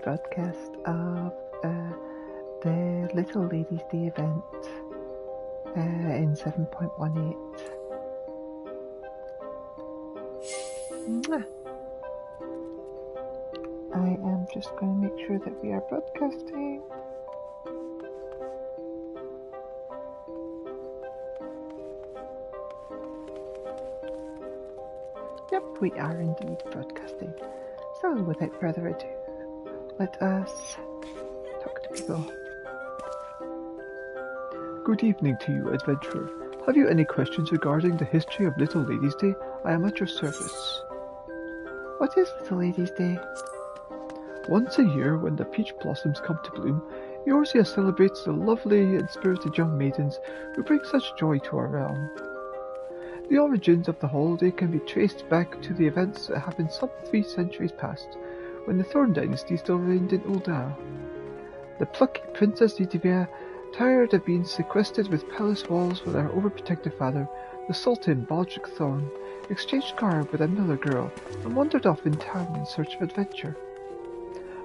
broadcast of the Little Ladies Day event in 7.18. I am just going to make sure that we are broadcasting. Yep, we are indeed broadcasting. So, without further ado, let us talk to people. Good evening to you, adventurer. Have you any questions regarding the history of Little Ladies' Day? I am at your service. What is Little Ladies' Day? Once a year, when the peach blossoms come to bloom, Eorzea celebrates the lovely and spirited young maidens who bring such joy to our realm. The origins of the holiday can be traced back to the events that happened some 3 centuries past, when the Thorn dynasty still reigned in Ul'dah. The plucky Princess Edivia, tired of being sequestered with palace walls with her overprotective father, the Sultan Baldric Thorn, exchanged garb with a miller girl and wandered off in town in search of adventure.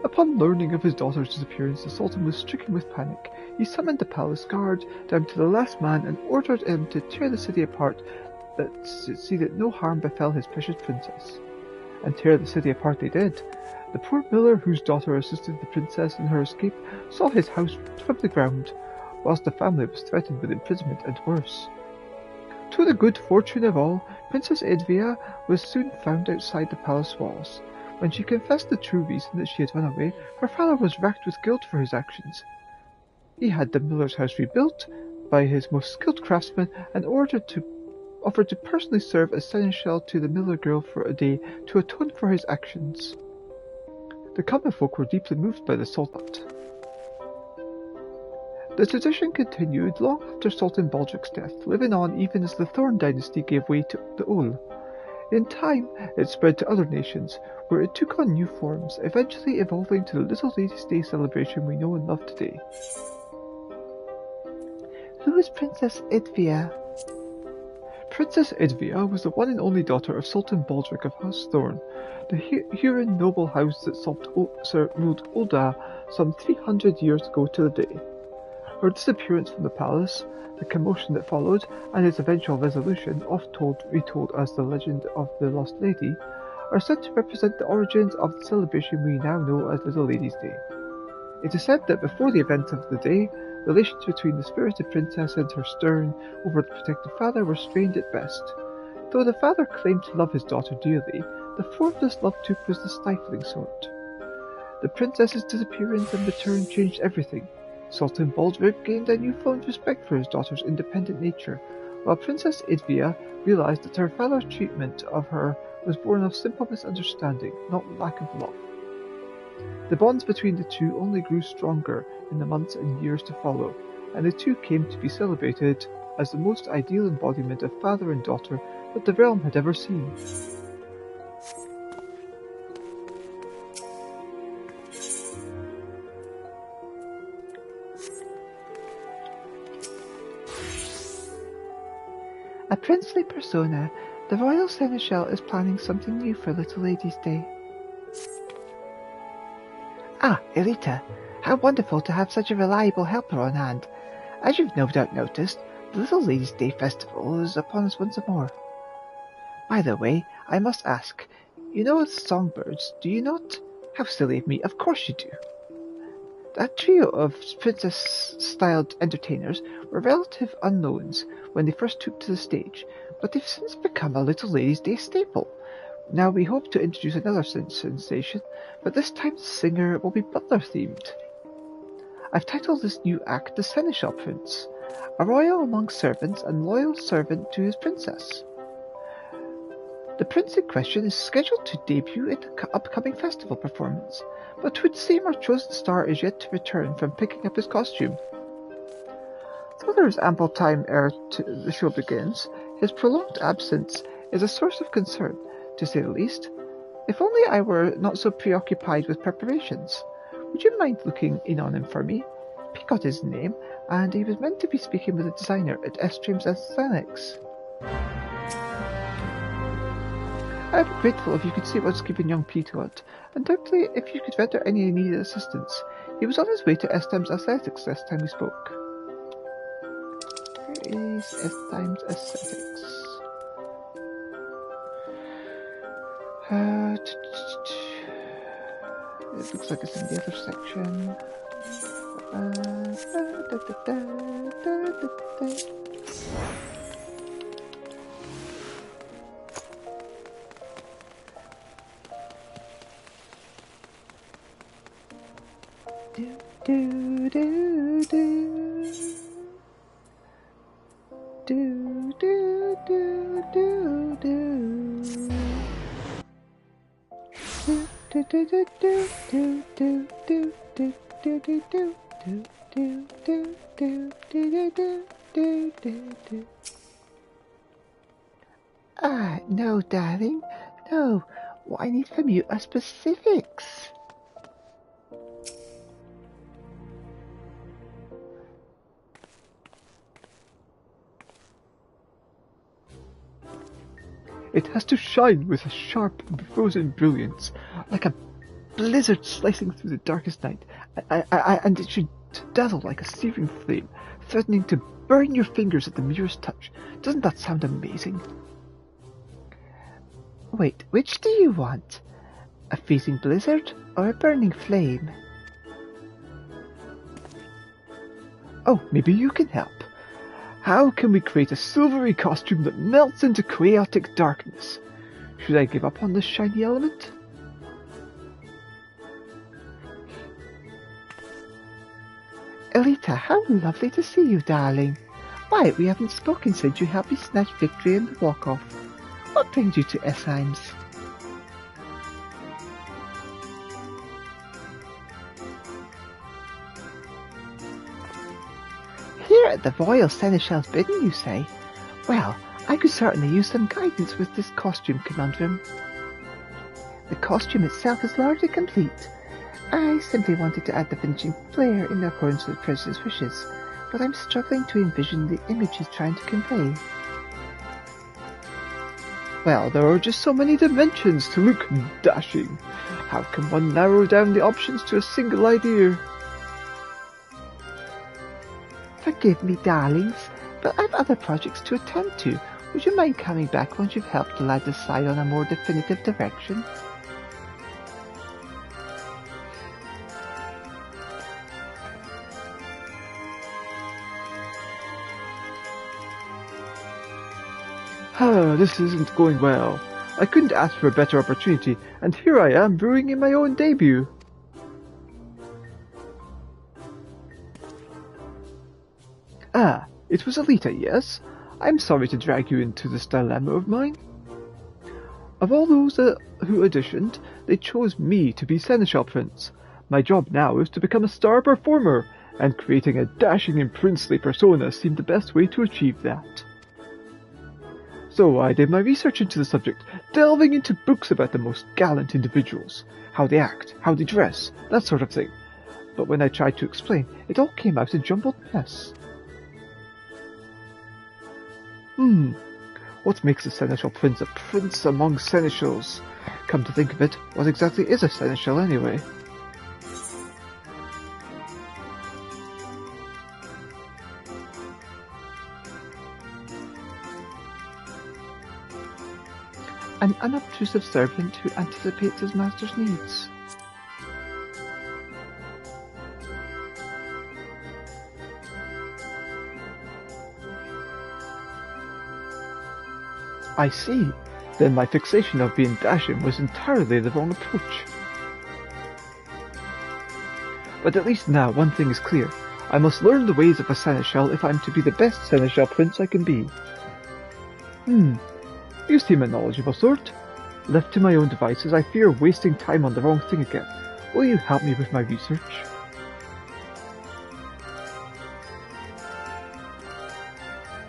Upon learning of his daughter's disappearance, the Sultan was stricken with panic. He summoned the palace guard down to the last man and ordered him to tear the city apart to see that no harm befell his precious princess. And tear the city apart they did. The poor miller, whose daughter assisted the princess in her escape, saw his house from the ground, whilst the family was threatened with imprisonment and worse. To the good fortune of all, Princess Edvia was soon found outside the palace walls. When she confessed the true reason that she had run away, her father was racked with guilt for his actions. He had the miller's house rebuilt by his most skilled craftsman and offered to personally serve as seneschal to the miller girl for a day to atone for his actions. The common folk were deeply moved by the Sultan. The tradition continued long after Sultan Baldric's death, living on even as the Thorn dynasty gave way to the Ul. In time, it spread to other nations, where it took on new forms, eventually evolving to the Little Ladies' Day celebration we know and love today. Who is Princess Edvia? Princess Edvia was the one and only daughter of Sultan Baldric of House Thorn, the Huron noble house that ruled Ul'dah some 300 years ago to the day. Her disappearance from the palace, the commotion that followed, and its eventual resolution, oft retold as the legend of the Lost Lady, are said to represent the origins of the celebration we now know as Little Ladies' Day. It is said that before the event of the day, relations between the spirited princess and her stern, overprotective father were strained at best. Though the father claimed to love his daughter dearly, the form this love took was the stifling sort. The princess's disappearance and return changed everything. Sultan Baldric gained a newfound respect for his daughter's independent nature, while Princess Edvia realized that her father's treatment of her was born of simple misunderstanding, not lack of love. The bonds between the two only grew stronger in the months and years to follow, and the two came to be celebrated as the most ideal embodiment of father and daughter that the realm had ever seen. A princely persona, the Royal Seneschal is planning something new for Little Ladies' Day. Ah, Elita, how wonderful to have such a reliable helper on hand. As you've no doubt noticed, the Little Ladies' Day festival is upon us once more. By the way, I must ask, you know the songbirds, do you not? How silly of me, of course you do. That trio of princess-styled entertainers were relative unknowns when they first took to the stage, but they've since become a Little Ladies' Day staple. Now we hope to introduce another sensation, but this time the singer will be butler-themed. I've titled this new act the Seneschal Prince, a royal among servants and loyal servant to his princess. The prince in question is scheduled to debut in the upcoming festival performance, but it would seem our chosen star is yet to return from picking up his costume. Though there is ample time ere the show begins, his prolonged absence is a source of concern, to say the least. If only I were not so preoccupied with preparations. Would you mind looking in on him for me? Pick out his name, and he was meant to be speaking with a designer at Estreams Aesthetics. I'd be grateful if you could see what's keeping young Peter out, and doubtfully if you could render any needed assistance. He was on his way to S-Times Athletics last time we spoke. Where is S-Times Athletics? It looks like it's in the other section. No, darling, no. What I need from you are specifics. It has to shine with a sharp, frozen brilliance, like a blizzard slicing through the darkest night, and it should dazzle like a searing flame, threatening to burn your fingers at the merest touch. Doesn't that sound amazing? Wait, which do you want? A freezing blizzard or a burning flame? Oh, maybe you can help. How can we create a silvery costume that melts into chaotic darkness? Should I give up on this shiny element? Elita, how lovely to see you, darling. Why, we haven't spoken since you helped me snatch victory in the walk-off. What brings you to S-Times? Here at the Royal Seneschal's bidding, you say? Well, I could certainly use some guidance with this costume conundrum. The costume itself is largely complete. I simply wanted to add the finishing flair in accordance with the President's wishes, but I'm struggling to envision the image he's trying to convey. Well, there are just so many dimensions to look dashing. How can one narrow down the options to a single idea? Forgive me, darlings, but I've other projects to attend to. Would you mind coming back once you've helped the lad decide on a more definitive direction? This isn't going well. I couldn't ask for a better opportunity, and here I am brewing in my own debut. Ah, it was Elita, yes? I'm sorry to drag you into this dilemma of mine. Of all those who auditioned, they chose me to be Seneschal Prince. My job now is to become a star performer, and creating a dashing and princely persona seemed the best way to achieve that. So I did my research into the subject, delving into books about the most gallant individuals, how they act, how they dress, that sort of thing. But when I tried to explain, it all came out a jumbled mess. What makes a Seneschal Prince a prince among seneschals? Come to think of it, what exactly is a seneschal anyway? An unobtrusive servant who anticipates his master's needs. I see. Then my fixation of being dashing was entirely the wrong approach. But at least now one thing is clear. I must learn the ways of a seneschal if I am to be the best seneschal prince I can be. You seem a knowledgeable sort. Left to my own devices, I fear wasting time on the wrong thing again. Will you help me with my research?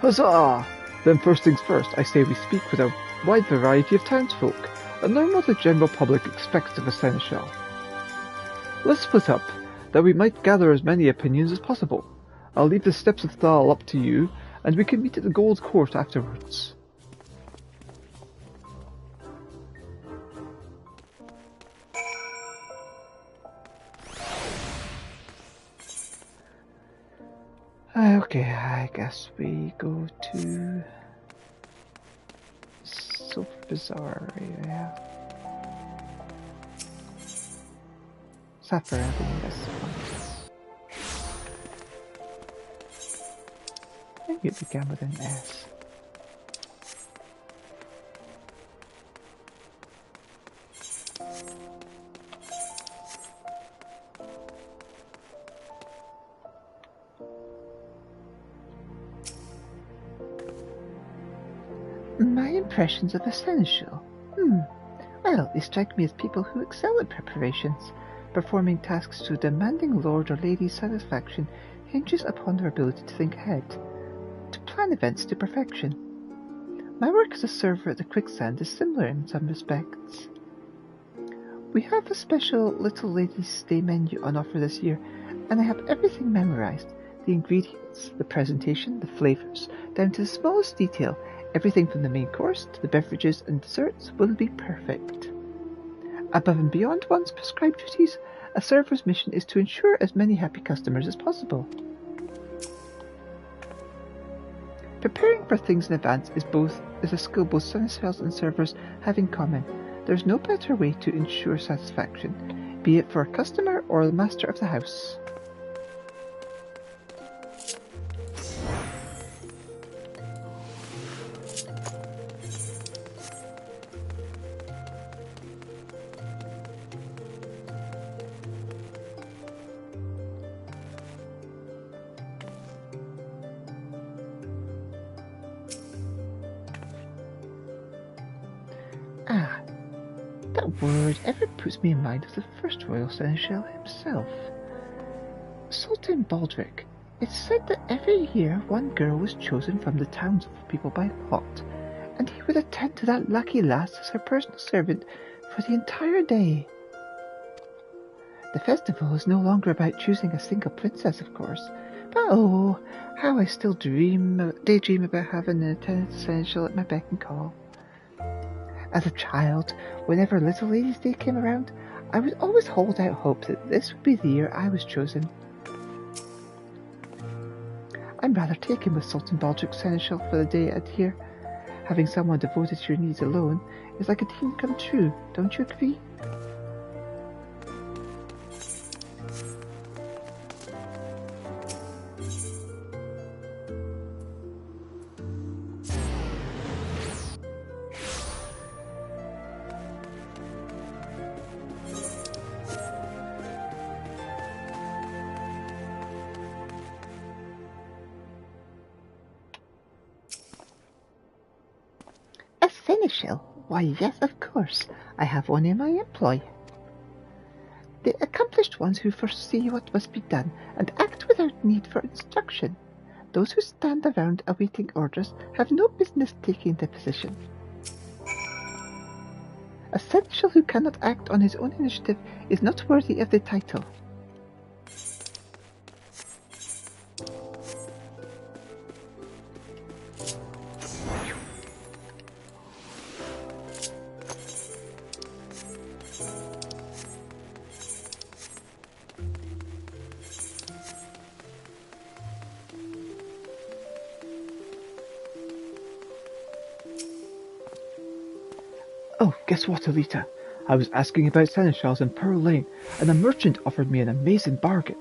Huzzah! Then first things first, I say we speak with a wide variety of townsfolk, and learn what the general public expects of a seneschal. Let's split up, that we might gather as many opinions as possible. I'll leave the steps of Thal up to you, and we can meet at the Gold Court afterwards. Okay, I guess we go to Silver Bazaar area. Sapphire Avenue, that's the one. Maybe it began with an S. My impressions of a seneschal? Well, they strike me as people who excel at preparations. Performing tasks to a demanding lord or lady's satisfaction hinges upon their ability to think ahead, to plan events to perfection. My work as a server at the Quicksand is similar in some respects. We have a special Little Ladies' Day menu on offer this year, and I have everything memorized. The ingredients, the presentation, the flavours, down to the smallest detail. Everything from the main course to the beverages and desserts will be perfect. Above and beyond one's prescribed duties, a server's mission is to ensure as many happy customers as possible. Preparing for things in advance is a skill both seneschals and servers have in common. There is no better way to ensure satisfaction, be it for a customer or the master of the house. That word ever puts me in mind of the first royal seneschal himself, Sultan Baldric. It's said that every year one girl was chosen from the townspeople by lot, and he would attend to that lucky lass as her personal servant for the entire day. The festival is no longer about choosing a single princess, of course, but oh, how I still daydream about having an attendant seneschal at my beck and call. As a child, whenever Little Ladies' Day came around, I would always hold out hope that this would be the year I was chosen. I'm rather taken with Sultan Baldric's seneschal for the day out here. Having someone devoted to your needs alone is like a dream come true, don't you agree? A seneschal? Why, yes, of course. I have one in my employ. The accomplished ones who foresee what must be done and act without need for instruction. Those who stand around awaiting orders have no business taking the position. A seneschal who cannot act on his own initiative is not worthy of the title. Oh, guess what, Elita? I was asking about seneschals in Pearl Lane, and a merchant offered me an amazing bargain.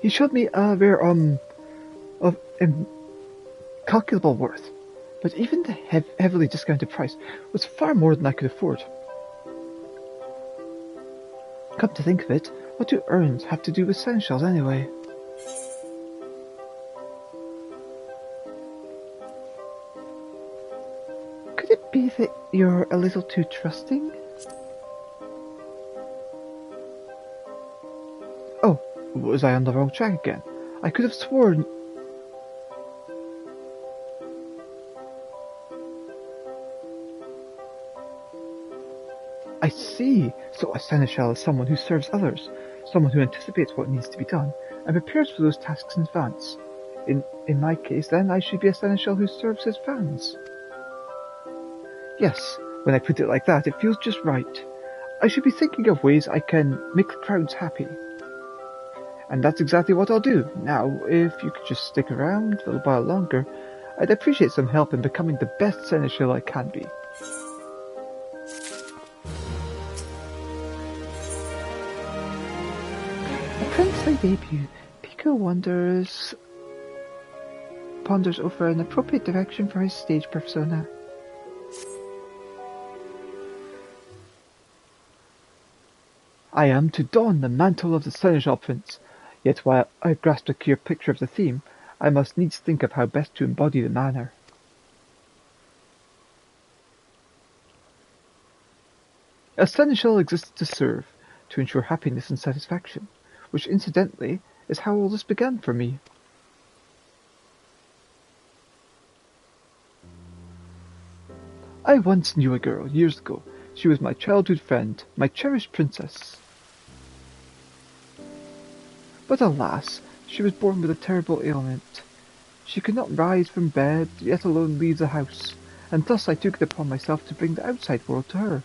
He showed me a rare, of incalculable worth, but even the heavily discounted price was far more than I could afford. Come to think of it, what do urns have to do with seneschals anyway? Could it be that you're a little too trusting? Oh, was I on the wrong track again? I could have sworn... I see. So a seneschal is someone who serves others, someone who anticipates what needs to be done, and prepares for those tasks in advance. In my case, then, I should be a seneschal who serves his fans. Yes, when I put it like that, it feels just right. I should be thinking of ways I can make the crowds happy. And that's exactly what I'll do. Now, if you could just stick around a little while longer, I'd appreciate some help in becoming the best seneschal I can be. A princely debut. Pico ponders over an appropriate direction for his stage persona. I am to don the mantle of the seneschal prince, yet while I grasp a clear picture of the theme, I must needs think of how best to embody the manner. A seneschal existed to serve, to ensure happiness and satisfaction, which incidentally is how all this began for me. I once knew a girl, years ago. She was my childhood friend, my cherished princess. But alas, she was born with a terrible ailment. She could not rise from bed, yet alone leave the house, and thus I took it upon myself to bring the outside world to her.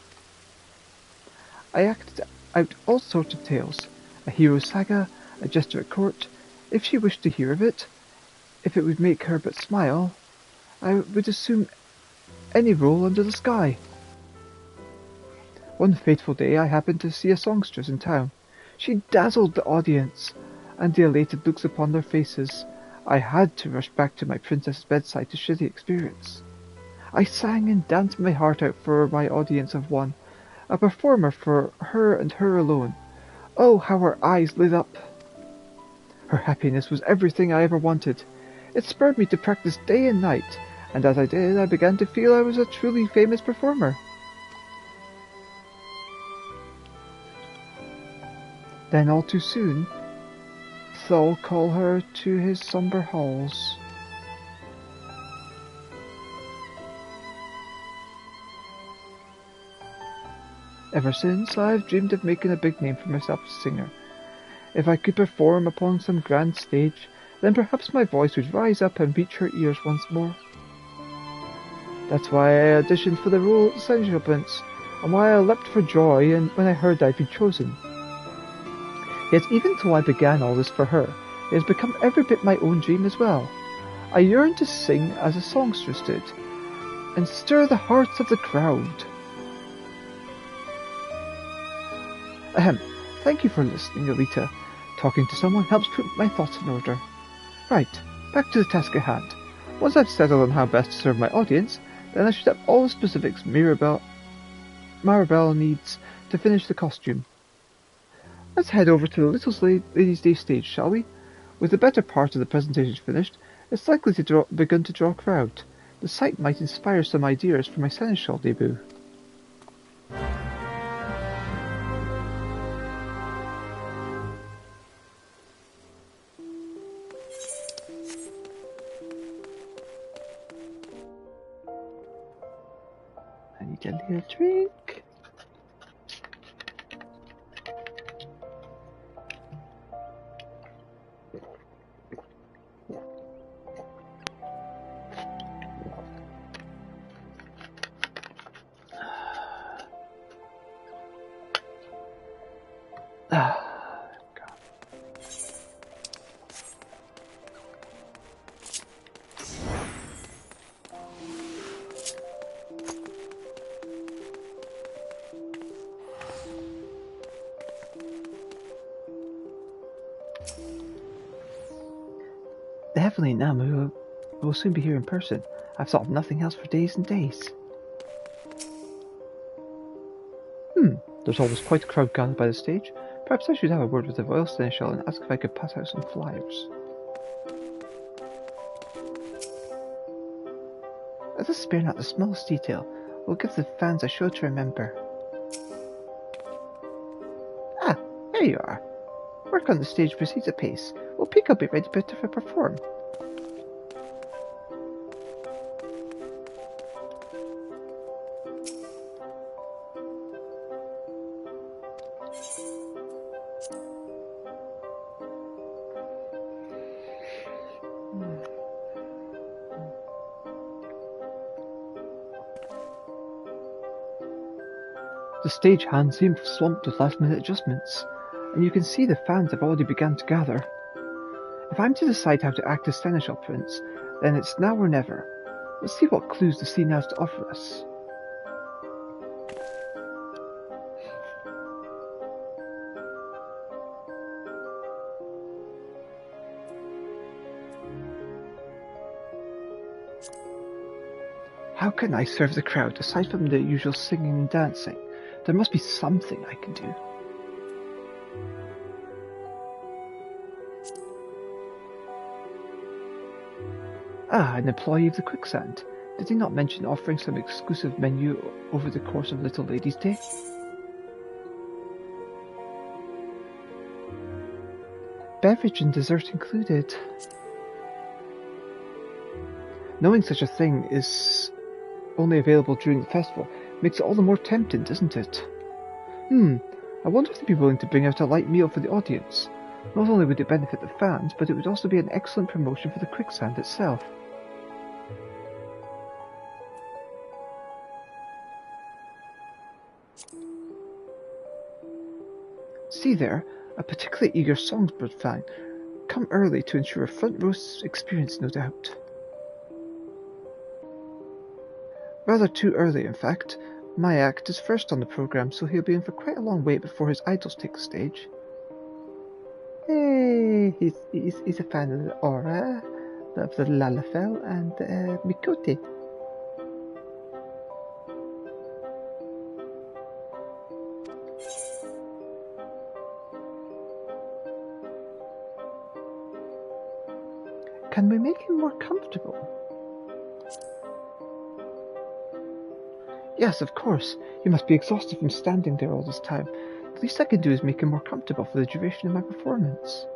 I acted out all sorts of tales, a hero saga, a jester at court. If she wished to hear of it, if it would make her but smile, I would assume any role under the sky. One fateful day I happened to see a songstress in town. She dazzled the audience, and the elated looks upon their faces. I had to rush back to my princess's bedside to share the experience. I sang and danced my heart out for my audience of one, a performer for her and her alone. Oh, how her eyes lit up! Her happiness was everything I ever wanted. It spurred me to practice day and night, and as I did, I began to feel I was a truly famous performer. Then all too soon, Thal called her to his sombre halls. Ever since, I've dreamed of making a big name for myself as a singer. If I could perform upon some grand stage, then perhaps my voice would rise up and reach her ears once more. That's why I auditioned for the role of the seneschal prince, and why I leapt for joy when I heard I'd been chosen. Yet even though I began all this for her, it has become every bit my own dream as well. I yearn to sing as a songstress did, and stir the hearts of the crowd. Ahem, thank you for listening, Elita. Talking to someone helps put my thoughts in order. Right, back to the task at hand. Once I've settled on how best to serve my audience, then I should have all the specifics Maribel needs to finish the costume. Let's head over to the Little Ladies' Day stage, shall we? With the better part of the presentation finished, it's likely to begin to draw a crowd. The sight might inspire some ideas for my seneschal debut. I need a little drink. The Heavenly Namu will soon be here in person. I've thought of nothing else for days and days. There's always quite a crowd gathered by the stage. Perhaps I should have a word with the Royal Seneschal and ask if I could pass out some flyers. Let us spare not the smallest detail. We'll give the fans a show to remember. Ah, there you are. Work on the stage proceeds apace. Will Pico be ready to perform? The stagehand seemed swamped with last-minute adjustments. and you can see the fans have already begun to gather. If I'm to decide how to act as Seneschal Prince, then it's now or never. Let's see what clues the scene has to offer us. How can I serve the crowd aside from the usual singing and dancing? There must be something I can do. Ah, an employee of the Quicksand. Did he not mention offering some exclusive menu over the course of Little Lady's Day? Beverage and dessert included. Knowing such a thing is only available during the festival makes it all the more tempting, doesn't it? I wonder if they'd be willing to bring out a light meal for the audience. Not only would it benefit the fans, but it would also be an excellent promotion for the Quicksand itself. See there, a particularly eager Songbird fan. Come early to ensure a front row experience, no doubt. Rather too early, in fact. My act is first on the programme, so he'll be in for quite a long wait before his idols take the stage. Hey, he's a fan of the Aura, of the Lalafell, and Mikote. Can we make him more comfortable? Yes, of course. He must be exhausted from standing there all this time. The least I can do is make him more comfortable for the duration of my performance.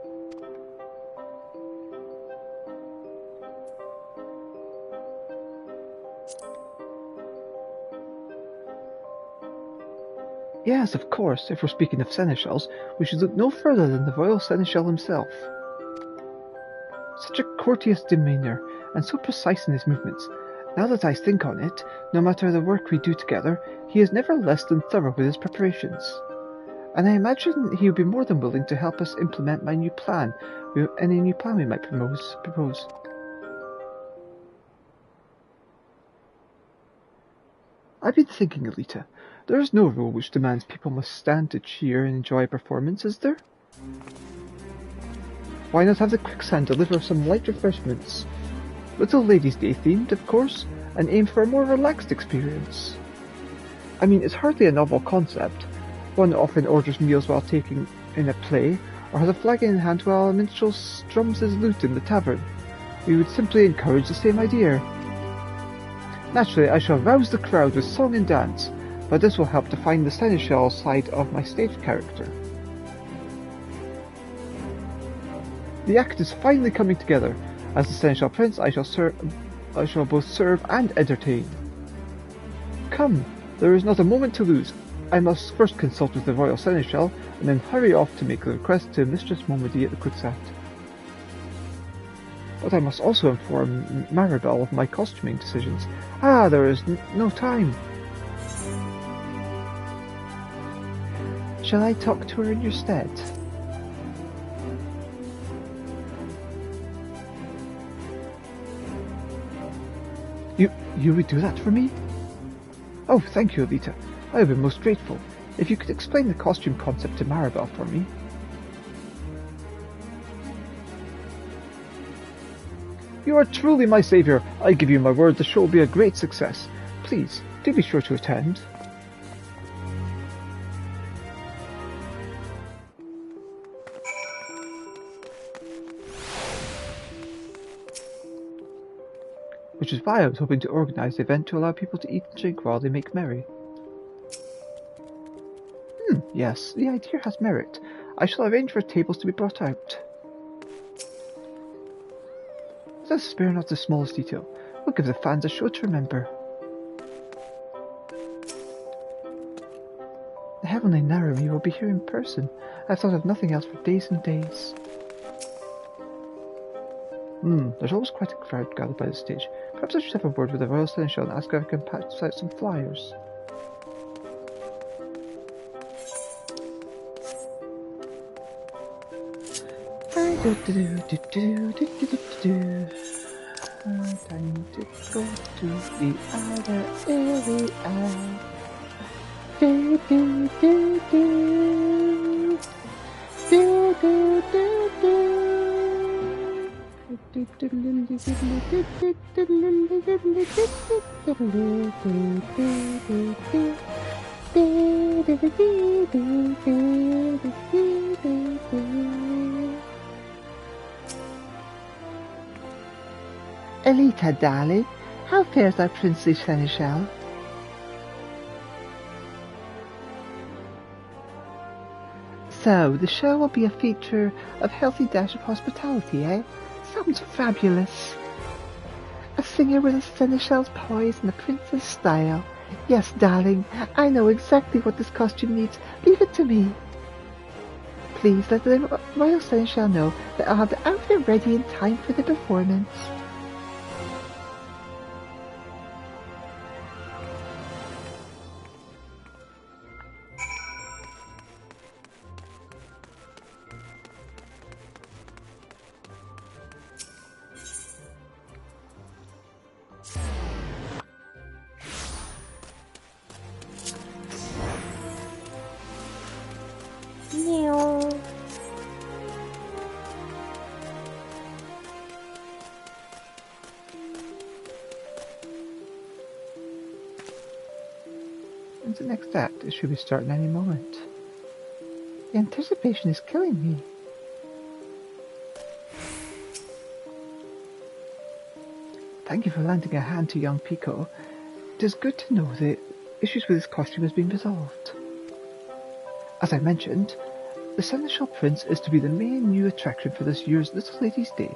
Yes, of course. If we're speaking of seneschals, we should look no further than the royal seneschal himself. Such a courteous demeanour, and so precise in his movements. Now that I think on it, no matter the work we do together, he is never less than thorough with his preparations. And I imagine he would be more than willing to help us implement any new plan we might propose. I've been thinking, Elita, there is no rule which demands people must stand to cheer and enjoy a performance, is there? Why not have the Quicksand deliver some light refreshments? Little Ladies' Day themed, of course, and aim for a more relaxed experience. I mean, it's hardly a novel concept. One often orders meals while taking in a play, or has a flagon in hand while a minstrel strums his lute in the tavern. We would simply encourage the same idea. Naturally, I shall rouse the crowd with song and dance, but this will help define the seneschal side of my stage character. The act is finally coming together. As the Seneschal Prince, I shall both serve and entertain. Come, there is not a moment to lose. I must first consult with the Royal Seneschal, and then hurry off to make the request to Mistress Momedy at the Quicksand. But I must also inform Maribel of my costuming decisions. There is no time. Shall I talk to her in your stead? You would do that for me? Oh, thank you, Elita. I would be most grateful. If you could explain the costume concept to Maribel for me. You are truly my saviour. I give you my word the show will be a great success. Please, do be sure to attend. Which is why I was hoping to organise the event to allow people to eat and drink while they make merry. Yes, the idea has merit. I shall arrange for tables to be brought out. Let us spare not the smallest detail. We'll give the fans a show to remember. The heavenly Narumi will be here in person. I've thought of nothing else for days and days. There's always quite a crowd gathered by the stage. Perhaps I should have a word with the Royal Seneschal and ask if I can pass out some flyers. Time to go to the other area. Do do do do. Do do do do. Do do do Elita, darling, how fares our princely seneschal? So, the show will be a feature of healthy dash of hospitality, eh? Sounds fabulous. A singer with a seneschal's poise and a princess style. Yes, darling, I know exactly what this costume needs. Leave it to me. Please let the royal seneschal know that I'll have the outfit ready in time for the performance. When's the next act? It should be starting any moment. The anticipation is killing me. Thank you for lending a hand to young Pico. It is good to know the issues with his costume has been resolved. As I mentioned, the Seneschal Prince is to be the main new attraction for this year's Little Ladies' Day,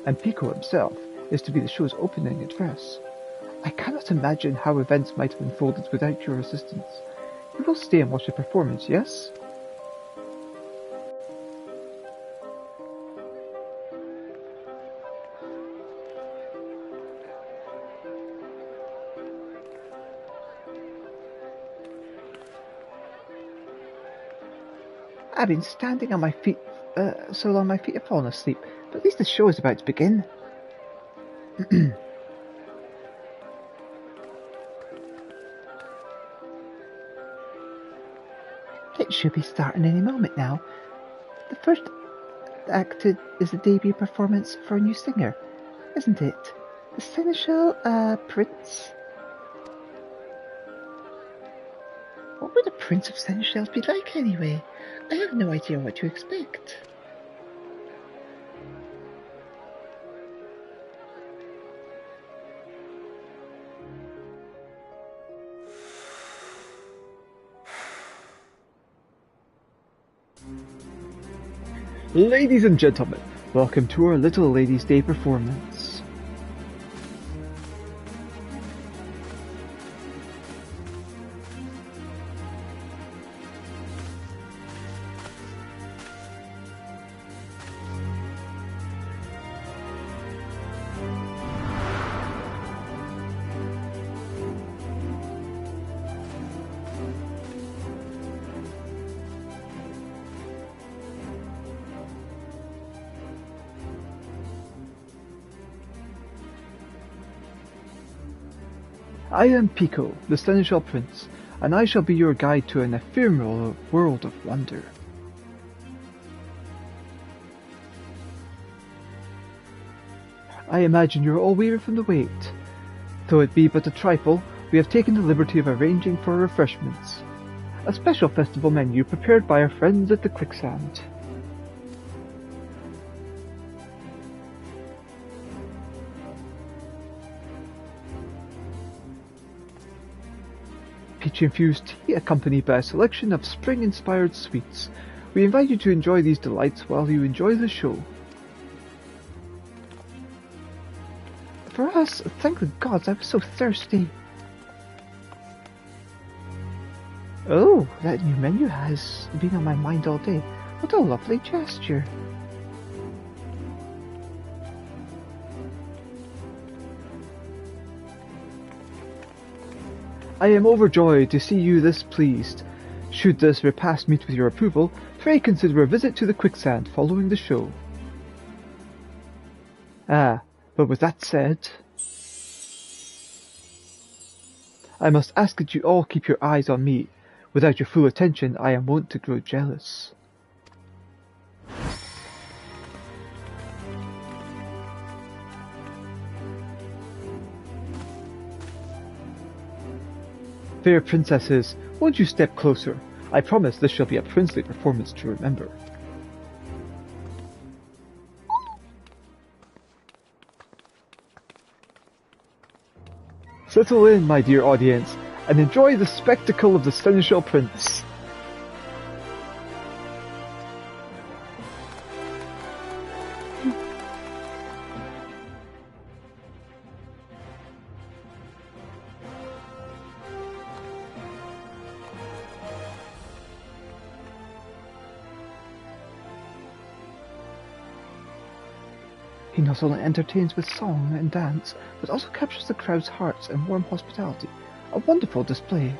and Pico himself is to be the show's opening address. I cannot imagine how events might have unfolded without your assistance. You will stay and watch the performance, yes? I've been standing on my feet so long my feet have fallen asleep, but at least the show is about to begin. It should be starting any moment now. The first act is the debut performance for a new singer, isn't it? The Seneschal, Prince? What would a Prince of Seneschals be like anyway? I have no idea what to expect. Ladies and gentlemen, welcome to our Little Ladies' Day performance. I am Pico, the Seneschal Prince, and I shall be your guide to an ephemeral world of wonder. I imagine you are all weary from the wait. Though it be but a trifle, we have taken the liberty of arranging for refreshments. A special festival menu prepared by our friends at the Quicksand. Peach-infused tea accompanied by a selection of spring-inspired sweets. We invite you to enjoy these delights while you enjoy the show. For us, thank the gods, I was so thirsty. Oh, that new menu has been on my mind all day. What a lovely gesture. I am overjoyed to see you this pleased. Should this repast meet with your approval, pray consider a visit to the Quicksand following the show. But with that said, I must ask that you all keep your eyes on me. Without your full attention, I am wont to grow jealous. Fair princesses, won't you step closer? I promise this shall be a princely performance to remember. Settle in, my dear audience, and enjoy the spectacle of the Seneschal Prince. He not only entertains with song and dance, but also captures the crowd's hearts and warm hospitality. A wonderful display.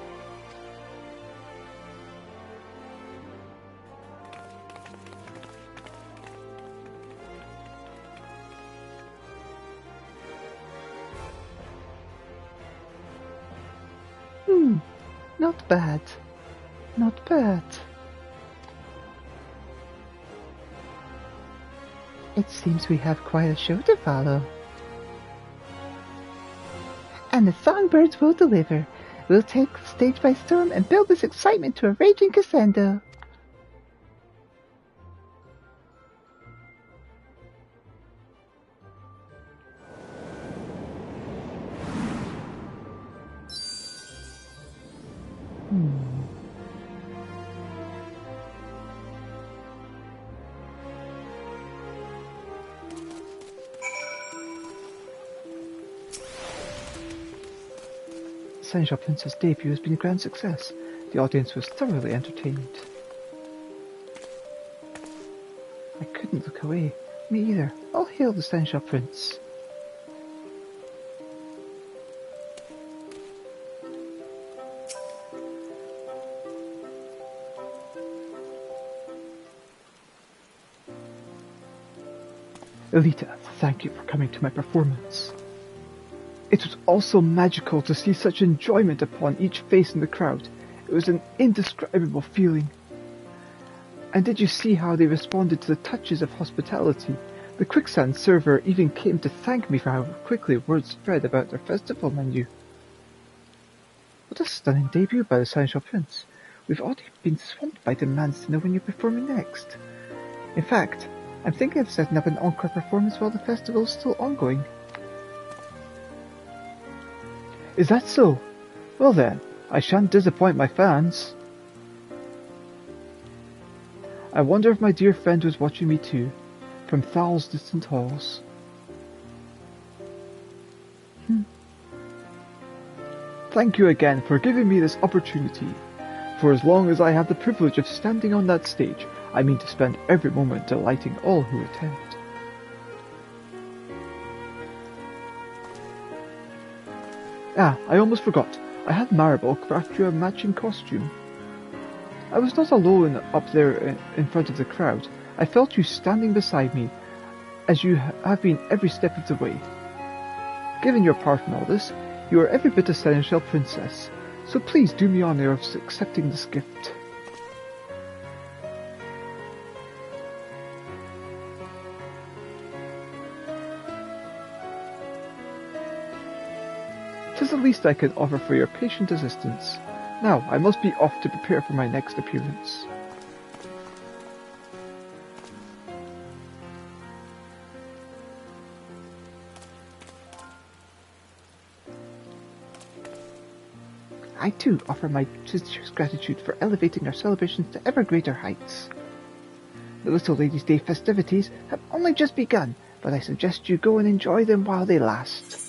Not bad. Not bad. It seems we have quite a show to follow. And the songbirds will deliver. We'll take the stage by storm and build this excitement to a raging crescendo. Seneschal Prince's debut has been a grand success. The audience was thoroughly entertained. I couldn't look away. Me either. All hail the Seneschal Prince. Elita, thank you for coming to my performance. It was also magical to see such enjoyment upon each face in the crowd. It was an indescribable feeling. And did you see how they responded to the touches of hospitality? The quicksand server even came to thank me for how quickly word spread about their festival menu. What a stunning debut by the Seneschal Prince. We've already been swamped by demands to know when you're performing next. In fact, I'm thinking of setting up an encore performance while the festival is still ongoing. Is that so? Well then, I shan't disappoint my fans. I wonder if my dear friend was watching me too, from Thal's distant halls. Thank you again for giving me this opportunity. For as long as I have the privilege of standing on that stage, I mean to spend every moment delighting all who attend. I almost forgot. I had Maribel craft you a matching costume. I was not alone up there in front of the crowd. I felt you standing beside me, as you have been every step of the way. Given your part in all this, you are every bit a Seneschal Princess, so please do me honour of accepting this gift. "'Tis the least I can offer for your patient assistance. Now, I must be off to prepare for my next appearance." I too offer my sincere gratitude for elevating our celebrations to ever greater heights. The Little Lady's Day festivities have only just begun, but I suggest you go and enjoy them while they last.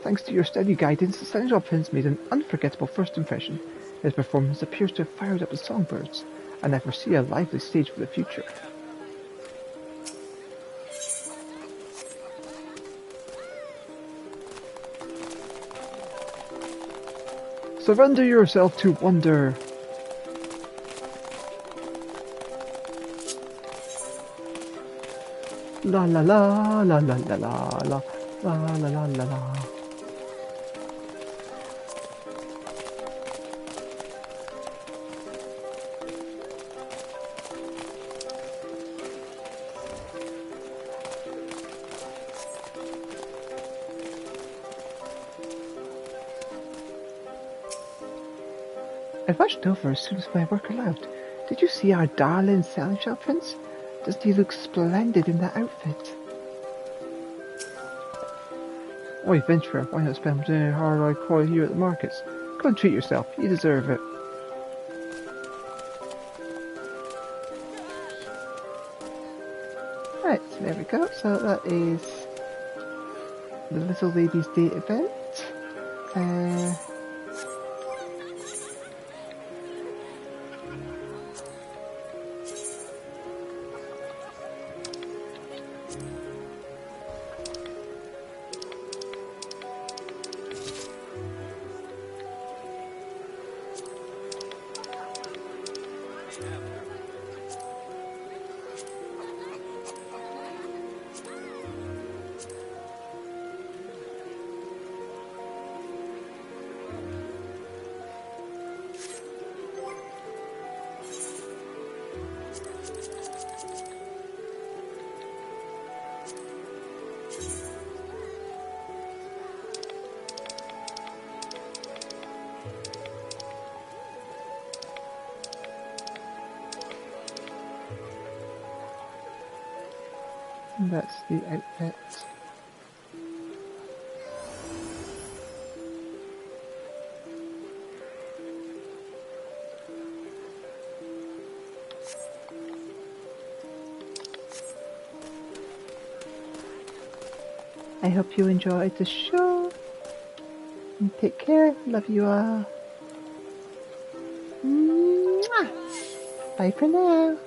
Thanks to your steady guidance, the Seneschal Prince made an unforgettable first impression. His performance appears to have fired up the songbirds, and I foresee a lively stage for the future. Surrender yourself to wonder. La la la la la la la la la la la la la. I rushed over as soon as my work allowed. Did you see our darling Seneschal Prince? Doesn't he look splendid in that outfit? Oi, venturer, why not spend a hard-eyed coil here at the markets? Go and treat yourself, you deserve it. Right, so there we go. So that is the Little Lady's Day event. And that's the outfit. I hope you enjoyed the show. And take care. Love you all. Mwah! Bye for now.